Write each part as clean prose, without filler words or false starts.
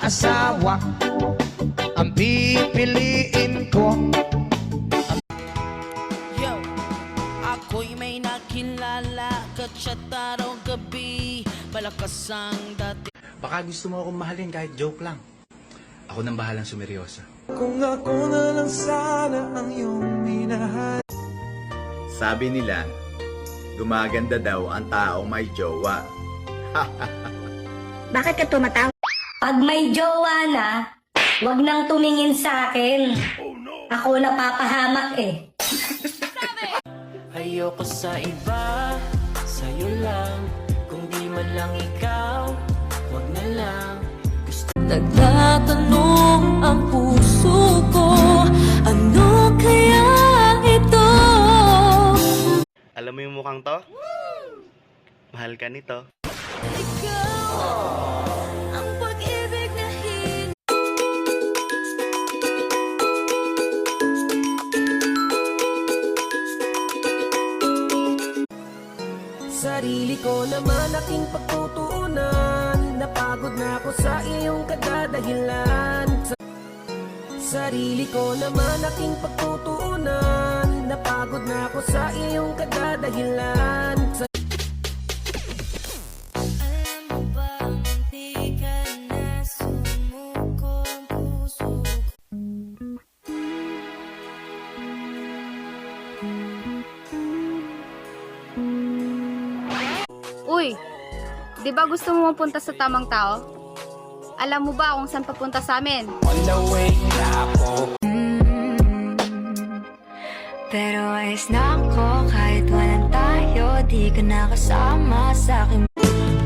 asawa ang pipiliin ko. Yo, ako'y may nakilala, kachat araw gabi, malakas ang dati. Baka gusto mo akong mahalin kahit joke lang. Ako nang bahalang sumeryosa. Kung ako na lang sana ang iyong minahal. Sabi nila, gumaganda daw ang taong may jowa. Bakit ka tumatawa? Pag may jowa na, wag nang tumingin sa akin. Ako napapahamak eh. Ayoko sa iba, sa'yo lang. Kung di man lang ikaw, wag na lang. Nagtatanong ang puso ko, ano kaya ito? Alam mo yung mukhang to? Mahal ka nito. Ikaw, ang pag-ibig na Sarili ko naman aking pagtutuunan. Napagod na ako sa iyong kadadahilan. Sarili ko naman aking pagtutuunan. Napagod na ako sa iyong kadadahilan. alam mo bang hindi ka na sumuko ang puso ko? Uy, di ba gusto mo mapunta sa tamang tao? Alam mo ba kung saan papunta sa amin? Pero ayos na ako kahit walang tayo. Di ka nakasama sa akin.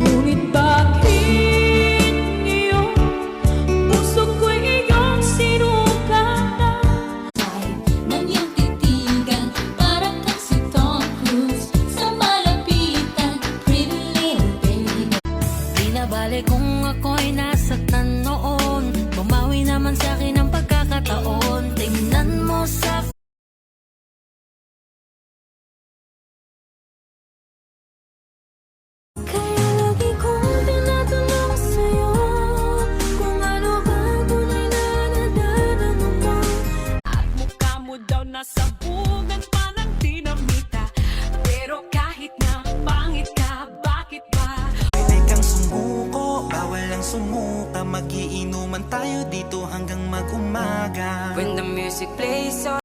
Ngunit bakit ngayon puso ko'y iyong sinukatan? Ay, nang iyong titigan, parang kang si Tom Cruise sa malapitan, pretty little baby. Di na bale kung ako'y nasaktan noon, bumawi naman sa akin ang pagkakataon. Tingnan mo sa kaya lagi kong tinatanong sa'yo kung ano ba ang tunay na nadarama mo. At mukha mo daw nasa bugan pa ng dinamita, pero kahit na pangit ka, bakit ba? Pwede kang sumuko, bawal ang sumuka. Magiinuman tayo dito hanggang mag-umaga. When the music plays on